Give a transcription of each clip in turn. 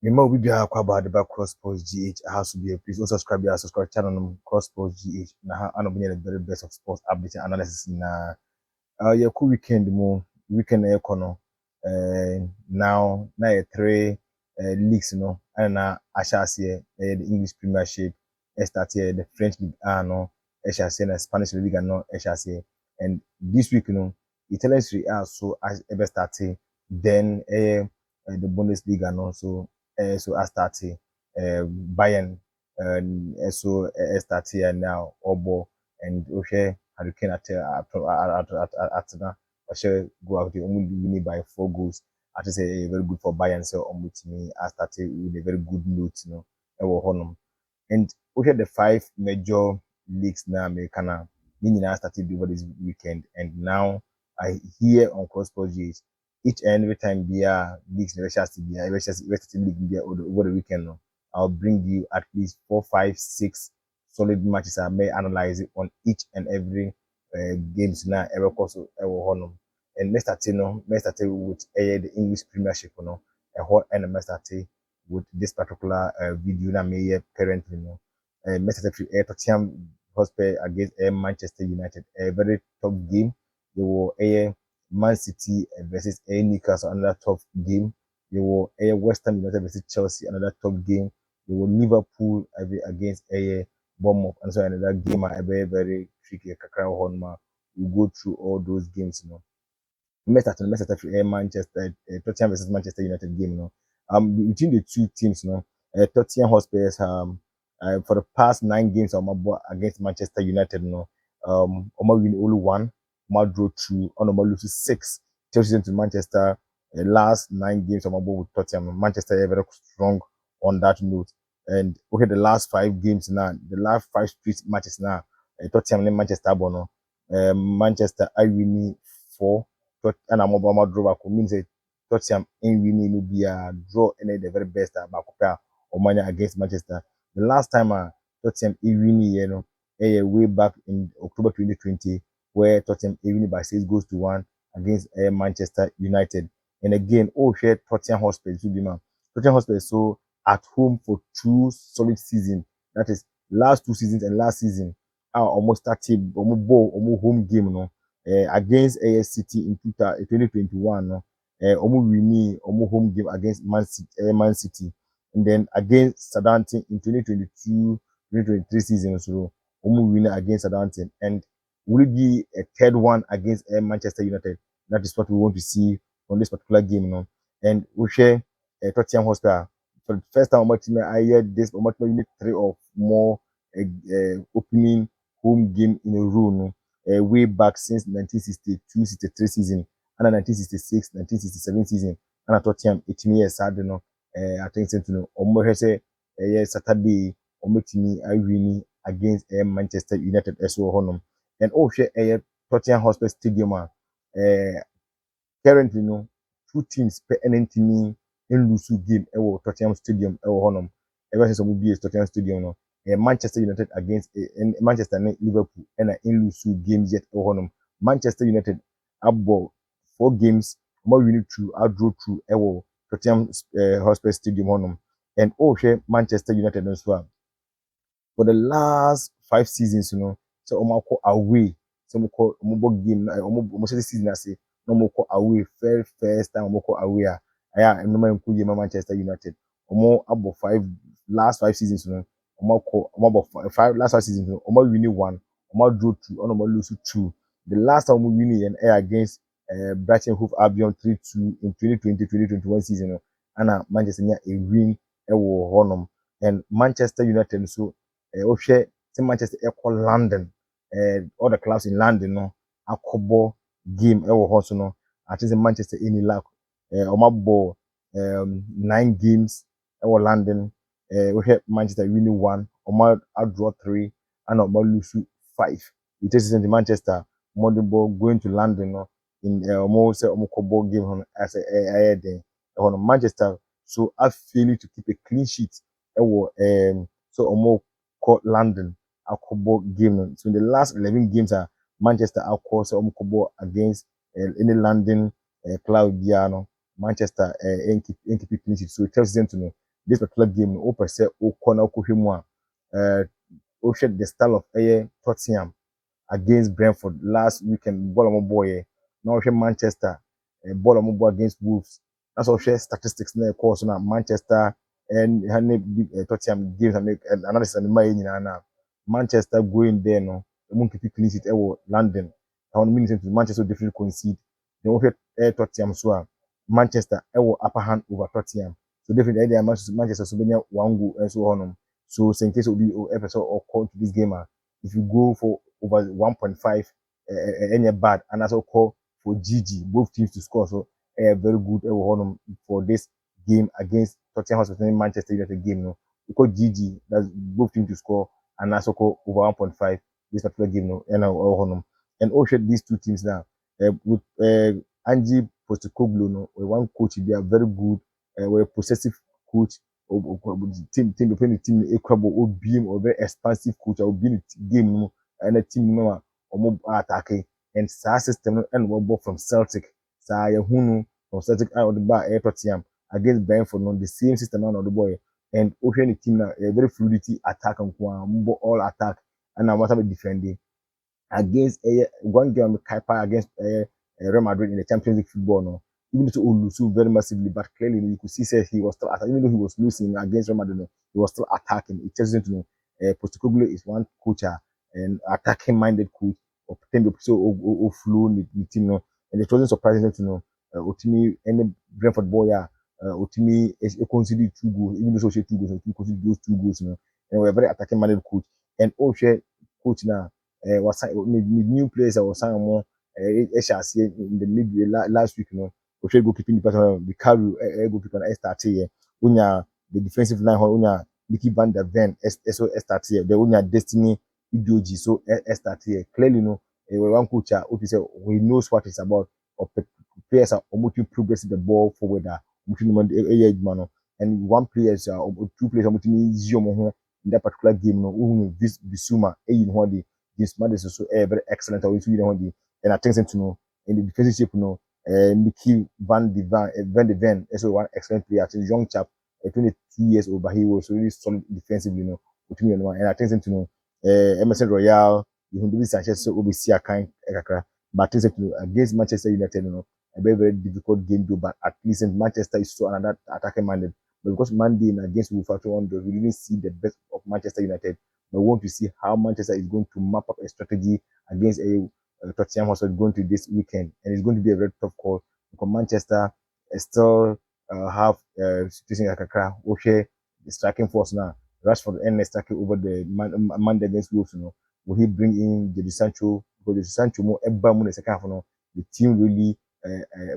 Remember we be about the back Cross Post GH. I have to be please also subscribe to our subscribe channel on Cross Post GH. Now I know be the very best of sports updates and analysis na yeah cool weekend kono now na three leagues and na ashase the English Premiership started the French League no ashase na Spanish Liga no ashase and this week Italian Serie A so as ever started then the Bundesliga no so I started Bayern so started now Obo and okay Hurricane at go out the only winning by 4 goals. I just say very good for Bayern so with me I started with a very good note and we had the 5 major leagues now Americana meaning I started over this weekend and now I hear on Cross GH each and every time beer leagues never to be league beer over the weekend I'll bring you at least 4, 5, 6 solid matches I may analyze it on each and every games now ever course ever and let's start with the English Premiership and let's start with this particular video na may currently let's start with Tottenham Hotspur against Manchester United a very tough game. They were Man City versus Newcastle another tough game. They were West Ham United versus Chelsea another tough game. They were Liverpool against Bournemouth and so another game a very tricky we go through all those games Manchester Tottenham versus Manchester United game between the two teams Tottenham Hotspurs for the past 9 games against Manchester United win only one draw 2 lose 6 Chelsea to Manchester last 9 games with Tottenham Manchester very strong on that note and okay the last 5 games now the last 5 straight matches now Tottenham and Manchester Manchester I win 4 and I'm about draw back means Tottenham in winning will be a draw and the very best back or money against Manchester. The last time Tottenham in winning way back in October 2020 where Tottenham winning by 6 goals to 1 against Manchester United. And again, share Tottenham Hotspur to be man. Tottenham Hotspur so at home for 2 solid seasons. That is last 2 seasons and last season. Almost started almost home game against AS City in 2021 winning home game against Man City and then against Southampton in 2022-2023 season so winning against Southampton and will it be a third one against Manchester United. That is what we want to see on this particular game and we share Tottenham Hotspur for the first time I heard this unit 3 or more opening home game in a row way back since 1962-63 season and 1966-1967 season and I thought it me sad I think say Saturday me I winning against Manchester United as well and share Tottenham Hotspur Stadium currently 2 teams per NNT in lose game Tottenham Stadium ever since we Tottenham Stadium Manchester United against Manchester and Liverpool and in lose games yet Manchester United about 4 games more winning 2 draw 2 Tottenham Hotspur Stadium and Manchester United as well for the last 5 seasons so away so game almost season I say no away first time away Manchester United about 5 last 5 seasons about 5 last 5 seasons winning 1 draw 2 lose 2 the last time we winning against Brighton Hove Albion 3-2 in 2020-2021 season and Manchester United a win and Manchester United so Manchester London all the clubs in London akobo game I think Manchester any luck ball 9 games London Manchester winning 1 draw 3 and lose 5 it is in Manchester ball going to London in almost ball game as a Manchester so I feel to keep a clean sheet so London akobo game so in the last 11 games Manchester akobo against any London club Manchester keep clean sheet so it tells them to know this particular game no open say o corner kohwemu a o hwɛ the style of Tottenham against Brentford last weekend ball omo boy na o Manchester ball omo boy against Wolves that's all share statistics na course na Manchester and Tottenham games and make analysis and my nyina na Manchester going there no emu keep clean sheet London I want mean to Manchester different concede then we Tottenham so Manchester upper hand over Tottenham so definitely Manchester so benya one goal and so on so in case will be episode or call to this game if you go for over 1.5 any bad and also call for GG both teams to score so very good for this game against Tottenham Hotspur Manchester United game no because GG that's both teams to score and also call over 1.5 this particular game no and also these two teams now with Ange Postecoglou no one coach they are very good a possessive coach team between the team equable or beam or very expansive coach or being game no and a team no or attacking and sa system and what from Celtic sa Yahunu from Celtic out of the bar Tottenham against Brentford no the same system on the boy and the team now a very fluidity attack and all attack and now what am defending against one game Kaipa against Real Madrid in the Champions League football no even though lose very massively but clearly you could see say he was still attacking even though he was losing against Real Madrid no, he was still attacking it tells you to know Postecoglou is one coach and attacking minded coach or pretend so or flow the team no and it wasn't surprising to know ultimately any Brentford boy ultimately considered 2 goals even though she 2 goals he considered those 2 goals you know and we're very attacking minded coach and also coach now was new players that was signed more in the mid last week, you know, we should go keeping the person Vicario goalkeeper start here. Unya the defensive line unya Mickey Van der Ven so start here. The unya Destiny Idoji so start here. Clearly, you know, one coach who say he knows what it's about. Or players are almost progressing the ball forward. And one player or two players are in that particular game. No, this Bisuma, James Madison is also very excellent. And I think to know in the defensive shape, you know, Mickey Van de Ven is one excellent player. It's a young chap, 22 years old, but he was really solid defensively, you know, with me and I think to know Emerson Royale, you can do this Sanchez so we see a kind but I think to know against Manchester United, you know, a very, very difficult game to but at least in Manchester is so another attacking minded. But because Monday against Wolverhampton, we didn't see the best of Manchester United. But we want to see how Manchester is going to map up a strategy against a Tottenham Hotspur going to this weekend, and it's going to be a very tough call because Manchester still have situation like Accra. Okay, the striking force now. Rashford and striking over the Monday against Wolves. You know, will he bring in Jadon Sancho? Because Jadon Sancho more in the second half. You know, the team really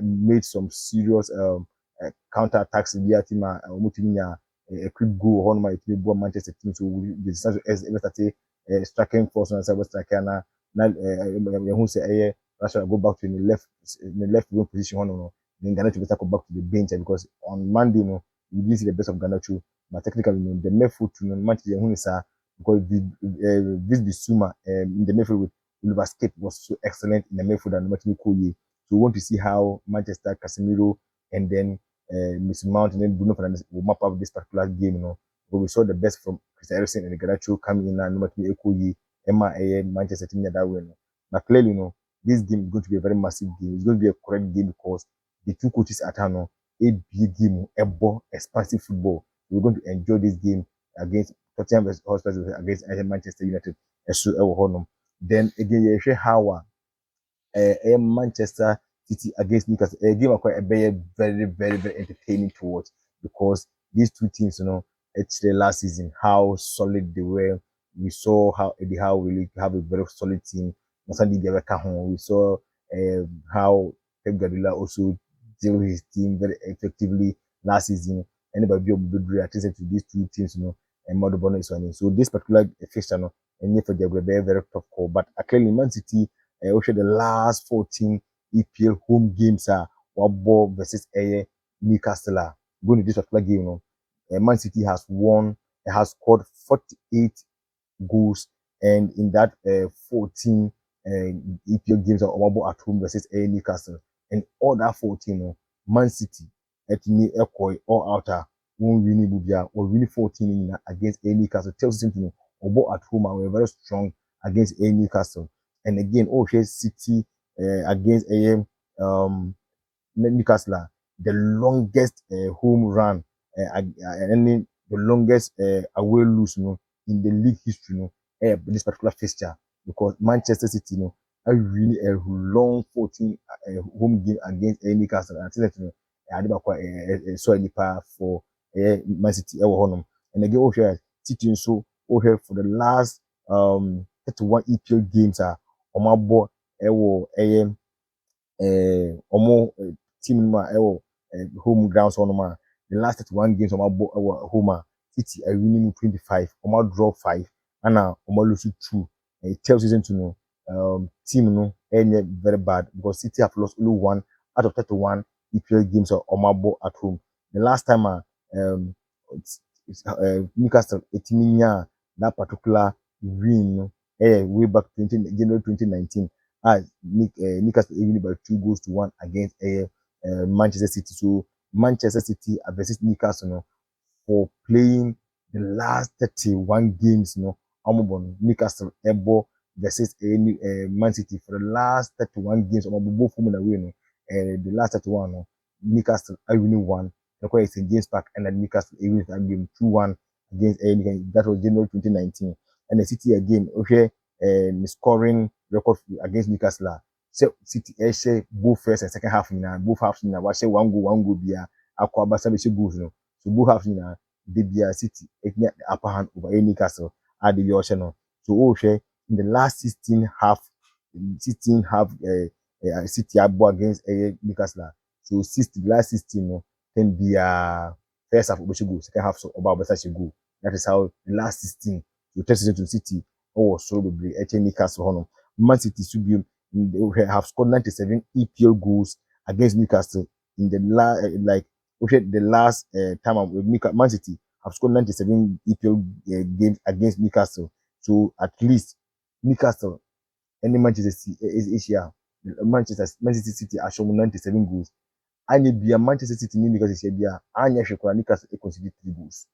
made some serious counter attacks in the team. A quick goal on my team, Manchester team. So Jadon Sancho as started striking force on the striker now. Now, who say Rashford go back to in the left wing position, no, then Garnacho better go back to the bench because on Monday, no, we didn't see the best of Garnacho, but technically, you know, the midfield to Manchester who is because this Bissouma in the midfield with Oliver Skip was so excellent in the midfield and Martin Koye. So we want to see how Manchester, Casemiro, and then Mr. Mount and then Bruno Fernandes will map up this particular game, you know. But we saw the best from Christian Eriksen and Garnacho coming in and Martin Koye. Manchester team that way. But clearly, you know, this game is going to be a very massive game. It's going to be a correct game because the two coaches at hand, a big game, a ball, expansive football. We're going to enjoy this game against Tottenham Hotspur against Manchester United. Then again, you see how Manchester City against Newcastle. A game quite a very, very, very, very entertaining to watch because these two teams, you know, actually last season how solid they were. We saw how Eddie Howe really have a very solid team. We saw how Pep Guardiola also deal with his team very effectively last season. Anybody be able to attention to these two teams, you know, and Modobono is winning. So this particular fixture, you know, and for the very, very tough call. But clearly, Man City, also the last 14 EPL home games are Wabo versus Newcastle. Going to this particular game, you know, Man City has won, has scored 48 goals, and in that 14 EPL games are Wabo at home versus Newcastle, and all that 14, you know, Man City at me all outer won winning bubia or winning 14 against a Newcastle. Tells you to know at home and we're very strong against a Newcastle. And again, City against a Newcastle, the longest home run and the longest away lose in the league history this particular fixture because Manchester City are really a long 14 home game against Newcastle and I think that I did quite so any power for Man City and again City so for the last 31 EPL games are on my board ɔmo team no a home grounds hɔ nom a the last 31 games ɔmo abɔ home a City are winning 25 ɔmo draw 5 ɛna ɔmo lose 2 it tells you to know team no ɛnyɛ very bad because City have lost only 1 out of 31 EPL games a ɔmo abɔ at home the last time Newcastle etimi nya that particular win no way back January 2019 Newcastle winning by 2-1 against Manchester City. So Manchester City versus Newcastle for playing the last 31 games. Newcastle ebo versus Man City for the last 31 games. Both home and away. The last 31 Newcastle are winning 1. It's in James Park and then Newcastle winning that game 2-1 against that was January 2019. And the City again, scoring record against Newcastle. So City share both first and second half both halves we share one goal bia akwa basa be goals no. So both halves the bia City the upper hand over Newcastle at the Yorkshire no. So share in the last 16 half City abo against Newcastle. So the last 16 no then be first half be goal second half so about basa goal. That is how the last 16 to test it to City so be Newcastle Man City should be they have scored 97 EPL goals against Newcastle in the last time of Man City have scored 97 EPL games against Newcastle. So at least Newcastle any Manchester City is Asia Manchester City are showing 97 goals. And be a Manchester City Newcastle is here. Anya Shekwa Newcastle considered 3 goals.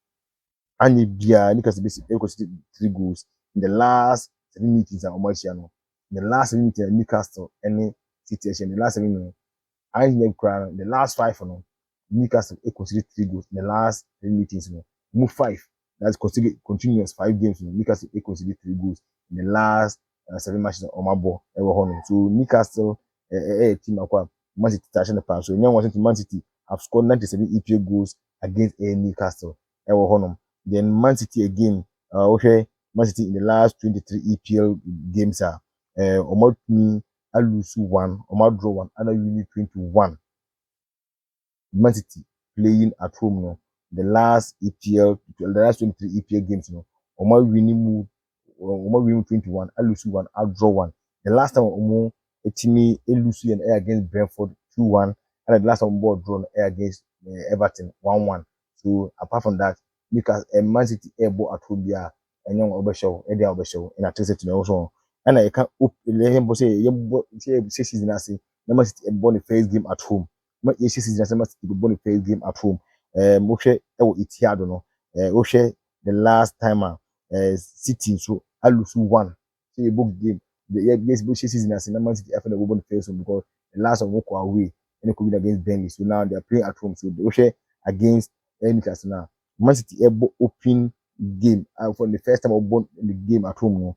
And Newcastle basically considered 3 goals in the last 7 meetings at Omasiano. The last 7 meetings Newcastle any situation. The last 7 meetings, the last 5 Newcastle considered 3 goals in the last 7 meetings. Move 5. That's considered continuous 5 games. Newcastle considered 3 goals in the last 7 matches on my ball ever honor. So Newcastle team akwa Man City touching the pass. So Man City have scored 97 EPL goals against Newcastle ever honor. Then Man City again, Man City in the last 23 EPL games are Omotni lose 1, Omar draw 1, and win 21. Man City playing at home no. The last 23 EPL games no. Omar winning 21, I lose 1, I draw 1. The last time Omo team lose against Brentford 2-1, and the last time ball drawn against Everton 1-1. So apart from that, because Man City ball at home there, and young Obeshow, Eddie Obeshow, and I tested to also. And I can't say season I say, Man City born the first game at home. Season I say Man City born the first game at home. Moshe Etihad no. The last timer City so I lose 1. So you book game. Yes, season I say Man City after the born the first one because the last one walk away and it could be against Burnley. So now they are playing at home. So they against Newcastle now. Man City open game for the first time I born in the game at home no.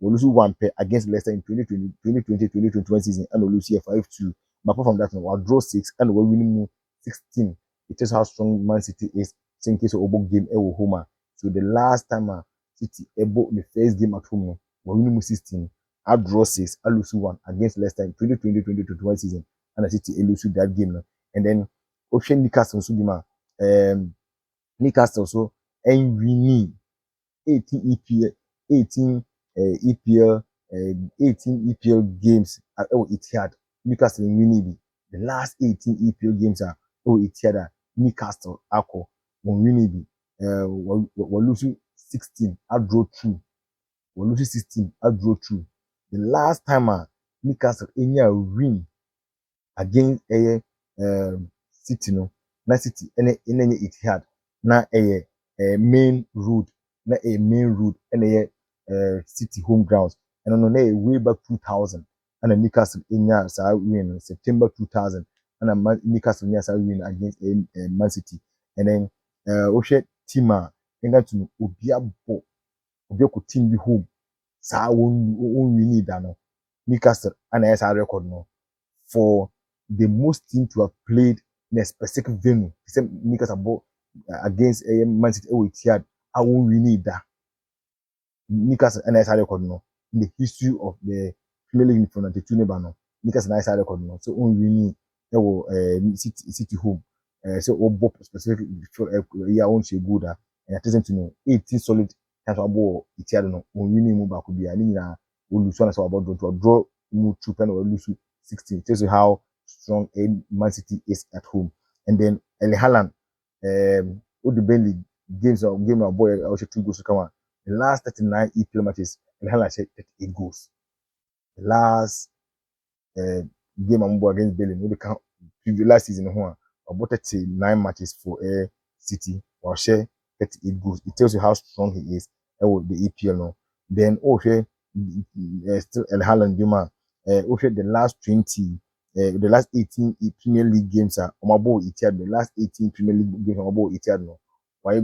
We lose 1 pair against Leicester in 2020-2021 season and we lose here 5-2. But apart from that, we'll draw 6 and we're winning 16. It shows how strong Man City is. In case of Obo game, home. So the last time City the first game at home, we're winning 16. I draw 6, I lose 1 against Leicester in 2020-2021 season, and City lose that game. And then Ocean Newcastle Newcastle so and we need 18 EPL 18 EPL games at Etihad. Newcastle winning the last 18 EPL games are Etihad. Newcastle Ako winning we losing 16 I draw 2. We losing 16 I draw 2. The last time Newcastle any win against City no na City ɛna Etihad na ɛyɛ main road na ɛyɛ main road ɛna ɛyɛ City home grounds ɛno no na ɛyɛ way back 2000 ɛna Newcastle enya saa win no September 2000 ɛna Newcastle enya saa win against Man City and then wohwɛ team a ɛnka to no obi akɔ team bi home saa wɔn win da no Newcastle ɛna ɛyɛ saa record no for the most team to have played in a specific venue. Same Newcastle ball against Man City ɛwɔ Etihad a wɔn win da. Newcastle ɛna ɛyɛ saa record no in the history of the Premier League from 92 neba no Newcastle ɛna ɛyɛ saa record no so wɔn win ɛwɔ City home. So obo specific year on she good and at least to know 18 solid times abo Etihad no winning mu baako bia ni nyina we lose one so about draw mu 2 pen or lose 16 tells you how strong Man City is at home and then Erling Haaland the Burnley game of boy also 2 goals to come on the last 39 EPL matches Erling Haaland said 38 goals the last game of boy against Burnley no the count last season no about 39 matches for City or share 38 goals. It tells you how strong he is with the EPL now. Then still El Haaland Duma the last 20 the last 18 Premier League games are Omabo Etihad the last 18 Premier League games Omabo Etihad no why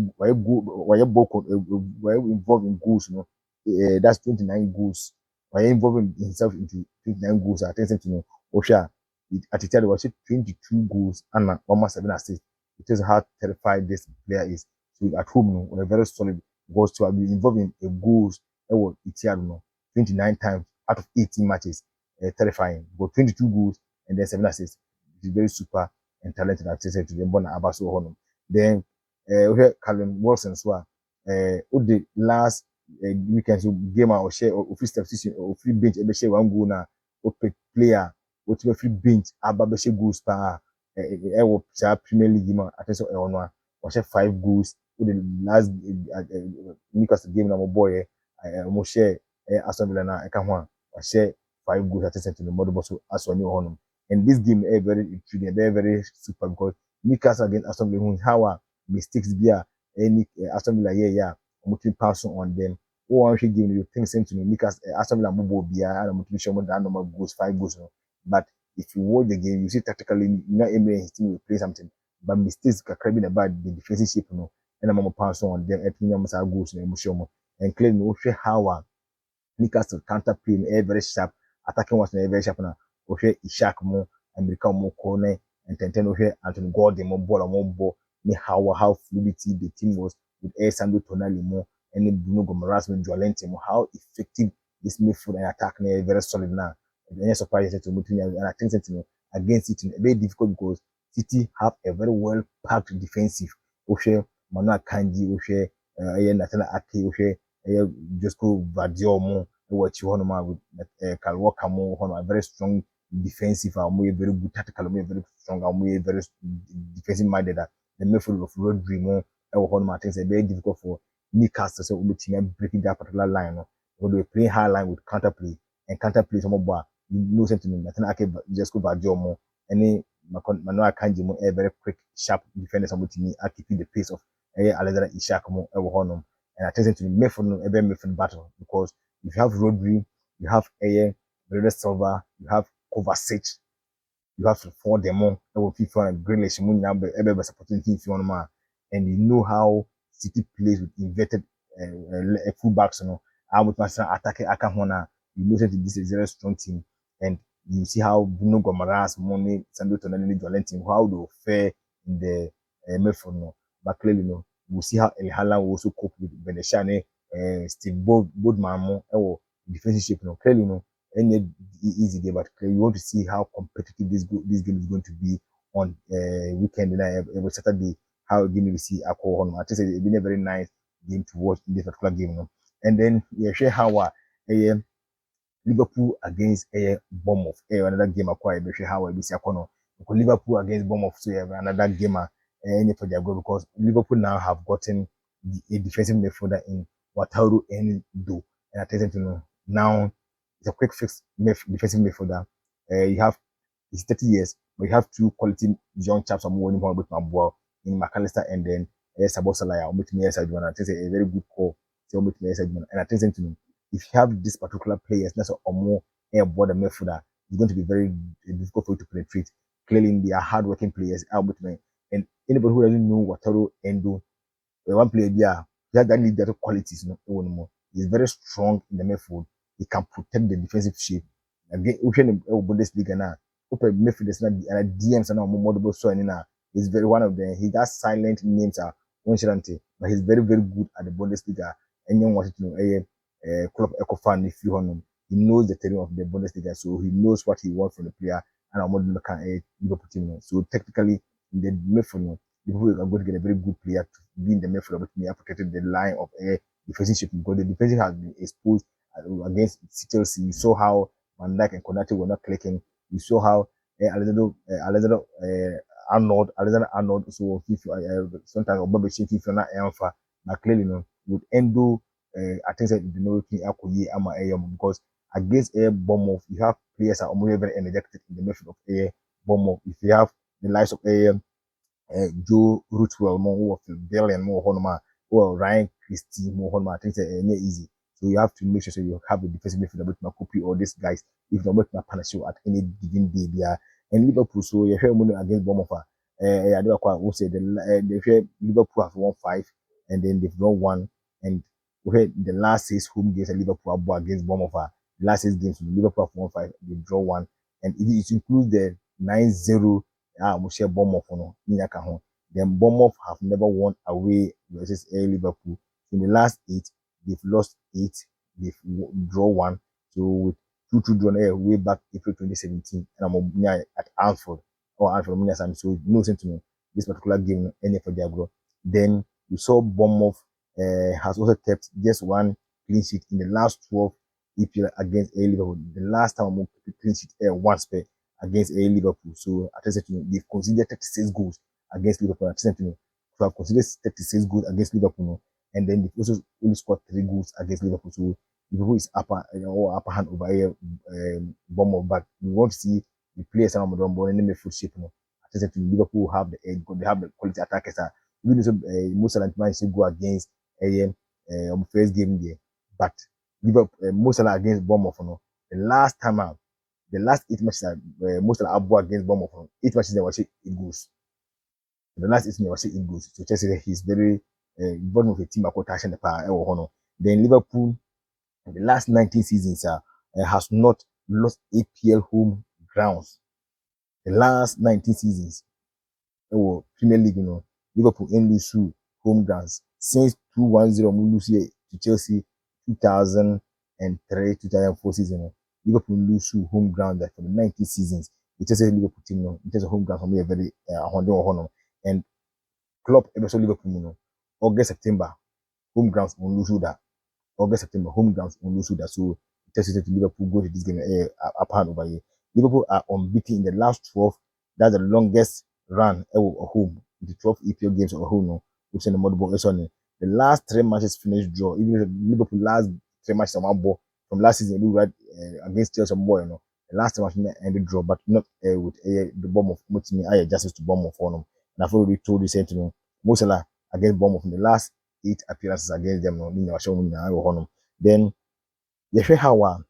involved in goals no that's 29 goals why involving himself into 29 goals I think something no Osha at Etihad was 22 goals and almost 7 assists. It tells how terrified this player is. So at home, no, a very solid goals to be involved in a goals. Etihad no 29 times out of 18 matches. Terrifying. But 22 goals and then 7 assists. He's very super and talented. I say to them, Bona Abaso Honum. Then we have Callum Wilson so the last weekend so game or share or free substitution or free bench share one goal na player what free bench ababeshe goals pa ɛwɔ saa Premier League ma I think so ɛwɔ no a wɔhyɛ 5 goals with the last Newcastle game na mo boy mo share Aston Villa na ɛka ho a wɔhyɛ 5 goals at the no model so aso ni hɔ no and this game very intriguing very super because Newcastle against Aston Villa how mistakes be any Aston Villa yeah mo team pass on them one game you think same to Newcastle Aston Villa mo bo bia and mo team show mo that number goals 5 goals no but if you watch the game, you see tactically not able his team will play something, but mistakes can be about the defensive shape, no, and I'm pass on them, and Pinions are goals and emotion, and clearly no share how Newcastle counter play very sharp, attacking was very sharp now, or share Ishak more and become more corner and ten over Anthony Gordon more ball, ni how fluidity the team was with Sandro Tonali more, and Bruno Gomes with Joelente more, how effective this midfield and attack very solid now. Any surprise to Moutinho and I think that against it very difficult because City have a very well packed defensive. Oshe Manu Akanji, Oshe Nathan Ake, Oshe Josco Vadiomo, what you want with Kyle Walker more, very strong defensive, very good tactical, very strong, very defensive minded. The midfield of Rodri more, I think it's very difficult for Newcastle so Moutinho breaking that particular line. When they play high line with counter play and counter play some more. No sentiment. Nothing I can just go back more. Any Manuel Kanji mo very quick, sharp defenders about me. I keep the pace of Alexander Ishak mo Honum. And I tell them to me for no ever midfield battle because if you have Rodri, you have Bernardo Silva, you have Kovacic, you have to four demo. I will FIFA and Grealish mo now ever supporting team if you want and you know how City plays with inverted fullbacks. You know, I would master attacking Akahona. You know that this is a very strong team. And you see how Bruno Gomes, Mone, Sandro Tonali, Joelinton, how they fare in the midfield. No. But clearly, no, we'll see how El Haaland will also cope with Beneshane, Steve Boardman, or defensive shape. No. Clearly, no, any easy day, but clearly, you want to see how competitive this game is going to be on weekend and every Saturday. How game you see alcohol. I think it's been a very nice game to watch in this particular game. No. And then, yeah, share how Liverpool against Bournemouth. Another game acquired by how I see Liverpool against Bournemouth. So another game for their goal because Liverpool now have gotten a defensive midfielder in Wataru Endo. And I tell them to know now it's a quick fix defensive midfielder. You have He's 30 years, but you have two quality young chaps I'm winning one with my boy in McAllister and then Sabosalaya, with me as I do. And I think it's a very good call. So with me as I do. And I think to if you have this particular players, that's or more air border midfielder, it's going to be very difficult for you to penetrate. Clearly, they are hardworking players. Albert me and anybody who doesn't know Wataru Endo, one player there, he has that leader qualities, no. He's very strong in the midfield. He can protect the defensive shape. Again, we can Bundesliga now. Open midfielders and DMs and more mobile so and he's very one of them. He has silent names are Onshirante, but he's very, very good at the Bundesliga. Anyone wanted to know a club eco fan if you know he knows the terrain of the Bundesliga, so he knows what he wants from the player and I'm modern can Liverpool team. So technically in the midfield, Liverpool are going to get a very good player to be in the midfield, but me protected the line of a defensive shape because the defensive has been exposed against Chelsea. You saw how Van Dijk and Konate were not clicking. You saw how Alexander Arnold so sometimes Obabechi FIFA na Enfa, but clearly no with Endo I think that the no Akoye Ama because against Air Bournemouth you have players that are very energetic in the midfield of Air Bournemouth. If you have the likes of Air Joe Rootwell more who of Billion more Honoma or Ryan Christie more Honoma, I think it's easy. So you have to make sure so you have a defensive midfielder with Makupi or these guys if not with Panasio at any given day there. And Liverpool, so you hear money against Bournemouth. I don't quite say the Liverpool have won 5 and then they've won 1 and we had the last 6 home games at Liverpool against Bournemouth. The last 6 games Liverpool have won 5, they draw 1, and it includes the 9-0 we share Bournemouth no then Bournemouth have never won away versus Liverpool. In the last 8, they've lost 8, they've draw 1. So with 2-2 drawn way back April 2017, and I'm at Anfield or Anfield Minas, so no sense to me this particular game any for Diagro. Then you saw Bournemouth has also kept just 1 clean sheet in the last 12 EPL against Liverpool. The last time I'm clean sheet one spare against Liverpool. So I said to me, they've conceded 36 goals against Liverpool. I said to me, to have conceded 36 goals against Liverpool, and then they've also only scored 3 goals against Liverpool. So Liverpool is upper hand over here, Bournemouth. But we want to see the players around the ball and the midfield shape. I said to me, Liverpool have the edge because they have the quality attackers. Even though most of the time should go against first game there, but Liverpool most of against Bournemouth. The last time out. The last 8 matches most of the Abu against Bournemouth, 8 matches they were it goes. The last 8 matches it goes. So Chelsea he's very bottom of a team touching the power Then Liverpool in the last 19 seasons has not lost APL home grounds. The last 19 seasons Premier League, Liverpool in lose home grounds since 2-1-0 lose to Chelsea 2003-2004 season. Liverpool lose home ground for the 90 seasons. It just a Liverpool team, it just a home ground for me a very and club ever Liverpool, August September home grounds on lose that. August September home grounds on lose that. So it just to Liverpool go to this game apart over here. Liverpool are unbeaten in the last 12. That's the longest run at home. The 12 EPL games at home, which in the motherboard is on it. The last 3 matches finished draw. Even Liverpool last 3 matches on one ball from last season, we were against Chelsea boy, The last match ended draw, but not with the Bournemouth. Which me I justice to Bournemouth for them. And I've already told you same to me. Mosala against Bournemouth in the last 8 appearances against them. Then you hear how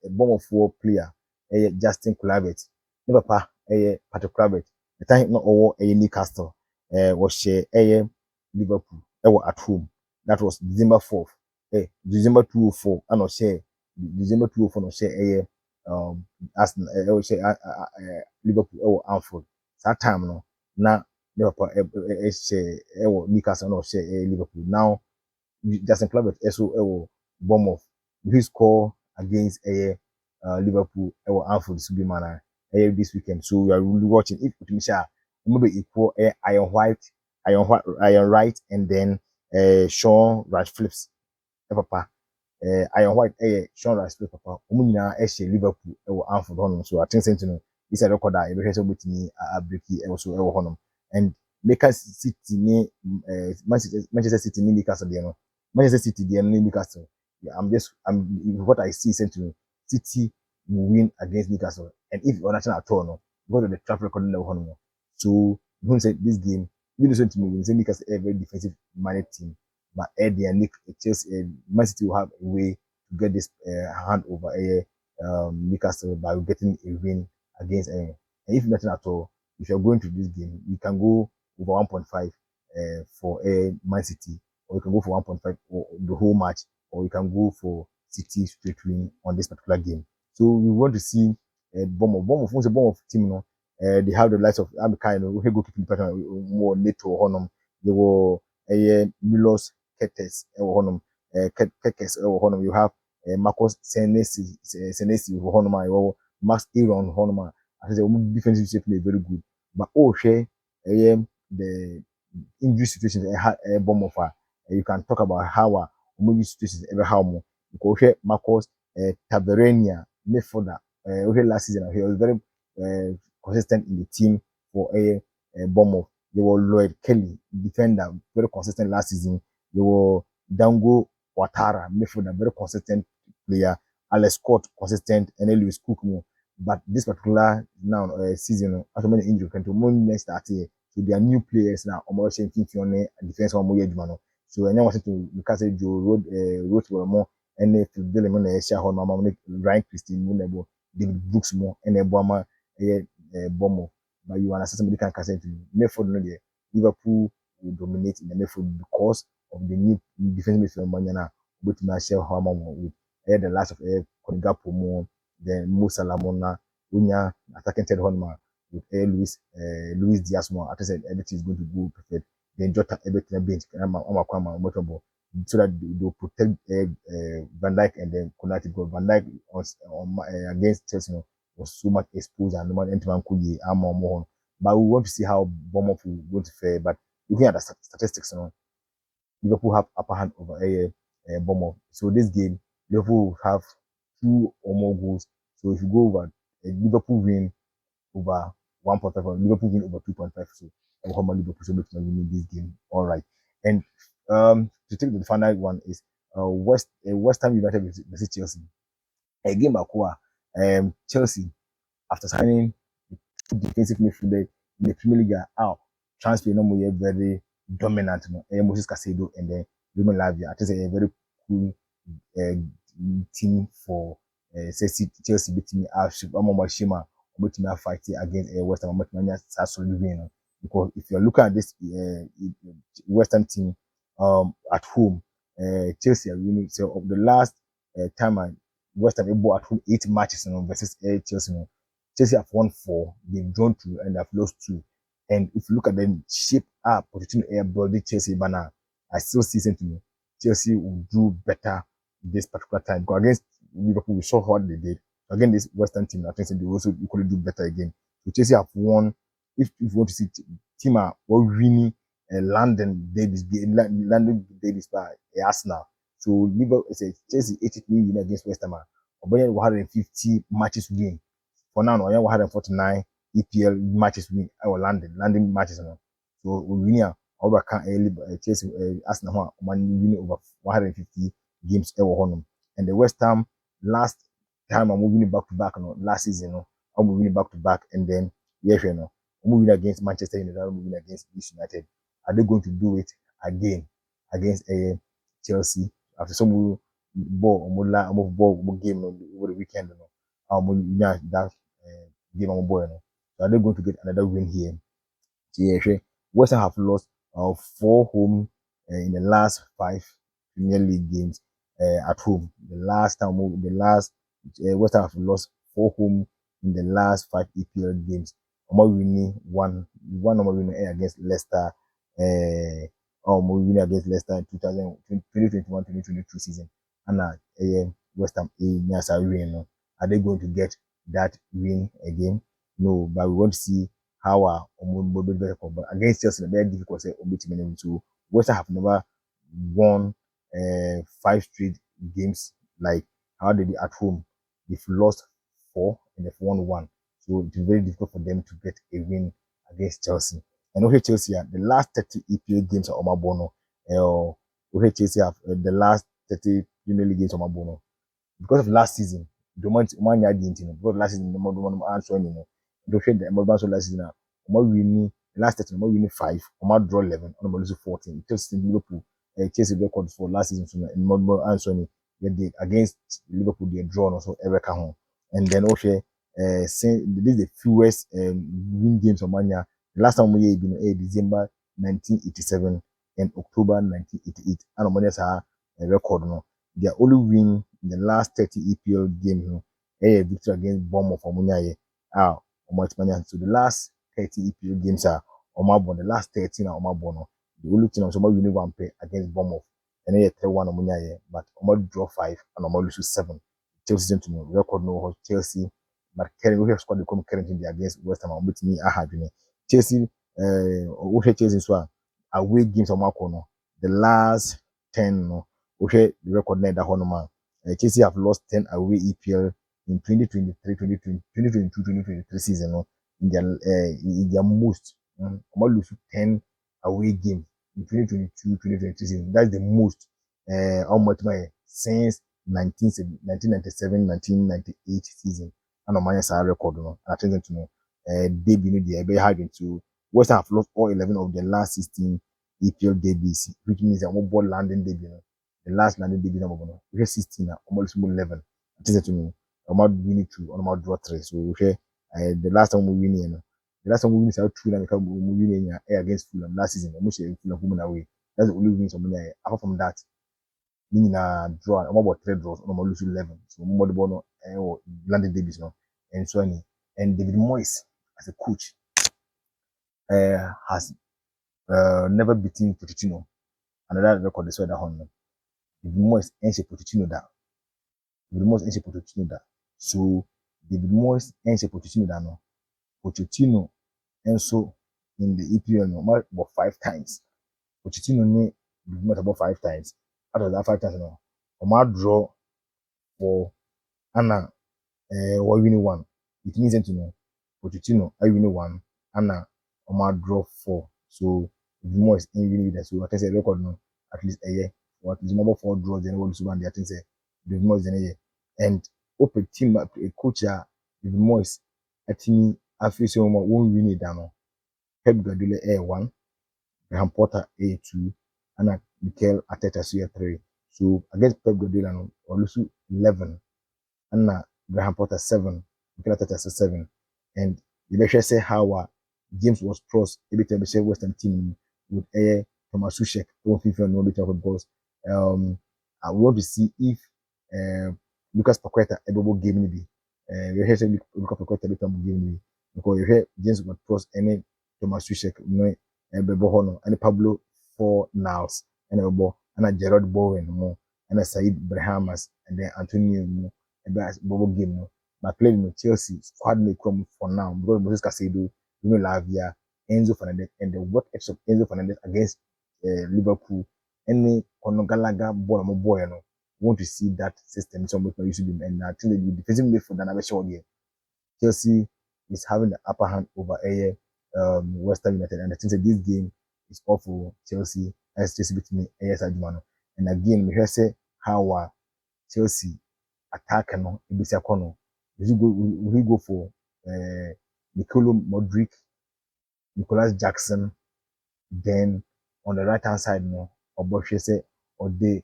Bournemouth player Justin Kluivert, ne papa Patrick Kluivert, the time not all Newcastle was share Liverpool at home. That was December 4th. December 2004 and share December 2004 no share Arsenal share Liverpool Anfield. That time no na ne papa share Newcastle no share Liverpool. Now Justin Kluivert also Bournemouth. He score against Liverpool Anfield this weekend. So we are really watching if Michelle maybe equal Iron Wright, and then Sean Ratcliffe's papa. Iron White Sean Ratcliffe papa. Omuna Liverpool Anfield so I think Sentinel is a record that every so with me breaky also honum. And Manchester City ni Manchester City ni Newcastle there Manchester City there Newcastle. Yeah, I'm what I see Sentinel City will win against Newcastle. And if you're not at all, no, because of the track record in the one, so who said this game, you listen to me, when say Newcastle a very defensive minded team, but Eddie and Nick Chelsea, Man City will have a way to get this hand over Newcastle by getting a win against and if nothing at all, if you're going to this game, you can go over 1.5 for Man City, or you can go for 1.5 or the whole match, or you can go for City straight win on this particular game. So we want to see Bournemouth. Once a Bournemouth team, no, they have the likes of Amika, who go keeping pattern more Neto Honum. They were Milos Ketes Honum, Kekes Honum. You have Marcos Senesi Honum, Max Aaron Honum. I say defensive shape play very good. But share the injury situations Bournemouth. You can talk about how injury situations ever how more. Because Marcos Tavernier midfielder. Last season he was very consistent in the team for Bournemouth. There was Lloyd Kelly, defender, very consistent last season. There was Dango Ouattara, midfielder, very consistent player. Alex Scott, consistent, and then Lewis Cook more. But this particular now season, after many injuries, can to next start here. So there are new players now. Almost saying Fiona defense one more year, so I want to because Joe Road more and if Billy Mona Asia Hon Mama Ryan Christine Munebo, David Brooks more and a bomber bomber. But you understand somebody can say to Mayfield no there. Liverpool will dominate in the midfield because of the new defensive midfield Manana, which Marshall Harmon with the last of Konigapo more, then Musa Lamona, Unya attacking Ted Honma with Luis Diaz more. I said everything is going to go perfect. Then Jota everything bench so that they'll protect Van Dijk and then Konate because Van Dijk against Chelsea was so much exposed and no man anyone could be more. But we want to see how Bournemouth will go to fare. But looking at the statistics, Liverpool have upper hand over Bournemouth. So this game, Liverpool will have 2 or more goals. So if you go over Liverpool win over 1.5, Liverpool win over 2.5. So how much Liverpool should be winning this game? All right. And to take the final one is West Ham United versus Chelsea. A game Aqua, Chelsea after signing defensive midfielder in the Premier League out transfer no more very dominant no Moses Caicedo and then Ruben Lavia. I think it's a very cool team for Chelsea beating Shima beating fight against West Ham solid win because if you're looking at this West Ham team at home Chelsea are winning so of the last time West Ham able at home 8 matches versus Chelsea Chelsea have won 4, they've drawn 2, and they've lost 2. And if you look at the shape up, position air body Chelsea banner, I still see something. Chelsea will do better this particular time. Because against Liverpool, we saw what they did. Again, this Western team, I think they also equally do better again. So Chelsea have won. If you want to see team are winning London Davis by Arsenal. So Liverpool Chelsea 83 win against West Ham. Obama 150 matches win. For now, we have 149 EPL matches win our London matches. So we win over Chelsea Arsenal win over 150 games and the West Ham last time I'm moving back to back last season I'm moving back to back and then I'm moving against Manchester United, I'm moving against Leeds United. Are they going to do it again against Chelsea after some ball game over the weekend? That game on boy. So are they going to get another win here? Yeah, West Ham have lost 4 home in the last 5 Premier League games at home. The last West Ham have lost 4 home in the last 5 EPL games. Winning one winning against Leicester. Winning against Leicester in 2021-2022 season. And West Ham win. Are they going to get that win again? No, but we want to see how but against Chelsea, very difficult to say so West Ham have never won 5 straight games like how they did at home. They've lost 4 and they've won 1. So it's very difficult for them to get a win against Chelsea. And okay, Chelsea the last 30 EPL games are Omabono. Okay, Chelsea have the last 30 Premier League games Omabono. Because of last season, Dormant man ya di ntino because last season mo answer ni no do hwe the mo so last season a mo win last 13 mo win 5 mo draw 11 on mo lose 14 Chelsea Liverpool Chelsea record for last season so mo answer ni they against Liverpool they draw no so ever ka ho and then okay since this is the fewest win games of mania the last time we been December 1987 and October 1988 and mo say record no they only win in the last 30 EPL games no victory against Bournemouth for munyaye ah omo so the last 30 EPL games are omabon the last 13 are omabon no the only team so win one pair against Bournemouth and then 3-1 munyaye but omo draw 5 and omo lose 7 Chelsea to no record no Chelsea but currently we have squad come currently against West Ham omo timi ahadwene Chelsea we Chelsea so away games omo no the last 10 no we the record na da hono ma Chelsea have lost 10 away EPL in 2023 2022 2023 season no in their most lose 10 away games in 2022 2023 season that's the most how much my since 1997 1998 season and on my record no I think to know debut no dey be hard into West Ham have lost all 11 of the last 16 EPL debuts which means that one ball landing debut no the last landing debut number no we 16 na almost 11 I think to know almost win 2 almost draw 3 so we the last time we win no the last time we win is out 2 na we win against Fulham last season almost Fulham home away that's the only win so many apart from that meaning draw about 3 draws almost lose 11 so more the ball no landing debuts no and so on and David Moyes as a coach has never beaten Pochettino another record is where that one David Moyes ain't Pochettino da David Moyes ain't Pochettino da so David Moyes ain't Pochettino da no Pochettino and so in the EPL no about 5 times Pochettino ne David Moyes about 5 times out of that 5 times no draw for Anna win 1 it means that you know Pochettino I win 1 Anna draw 4 so the more is in winning that so I can say record no at least a year or at least number 4 draws then what so and I think say the more is in a year and open team a coach the more is at me I feel so won't win it down Pep Guardiola A1 Graham Potter A2 and Mikel Arteta so 3 so against Pep Guardiola no or lose 11 and Graham Potter 7 Mikel Arteta 7 and the best say how James was pros every time say Western team with Thomas Tuchel don't FIFA no bit because I want to see if Lucas Paqueta able game me be we hear say Lucas Paqueta become game me because you hear James was pros any Thomas Tuchel no bebo hono any Pablo for nows and ebo and Gerard Bowen mo and Said Brahmas and then Antonio mo about bubble game no but playing no Chelsea squad make come for now because Moses Caicedo Bruno Lavia Enzo Fernandez and the work of Enzo Fernandez against Liverpool any Conor Gallagher ball mo boy no want to see that system so much used to be and I think the defensive midfield na be sure there Chelsea is having the upper hand over West Ham United and I think that this game is all for Chelsea as Chelsea between AS Adjumano and again we hear say how Chelsea attack no ebisi akono will he go for Nicolo Modric Nicolas Jackson then on the right hand side no obohwe say ode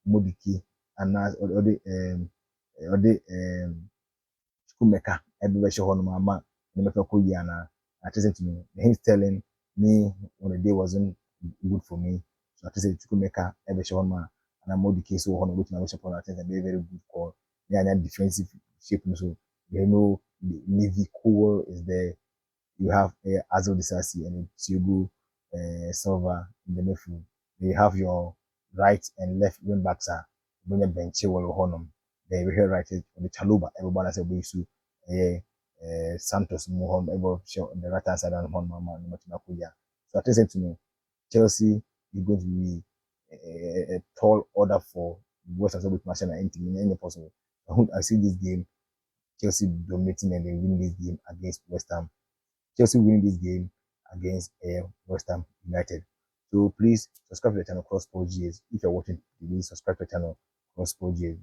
Modiki and ode Chukwemeka everywhere show no mama Nemeka Koyiana at present me him telling me when the day wasn't good for me so at present Chukwemeka every show ma and Modiki so hono which na we support I think a very very good call yeah defensive shape so you know Navy Cool is there you have Azul Disasi and Thiago Silva in the midfield. You have your right and left wing backs are when you bench honum. Then you hear right the Chaluba, everybody says we su Santos Mohom, everybody on the right hand side and Honma Matimakuya. So I think to me, Chelsea is going to be a tall order for West Ham with Martial and any possible. I see this game, Chelsea dominating and they win this game against West Ham. Chelsea winning this game against West Ham United. So please subscribe to the channel Cross Sport GS. If you're watching, please subscribe to the channel Cross Sport GS.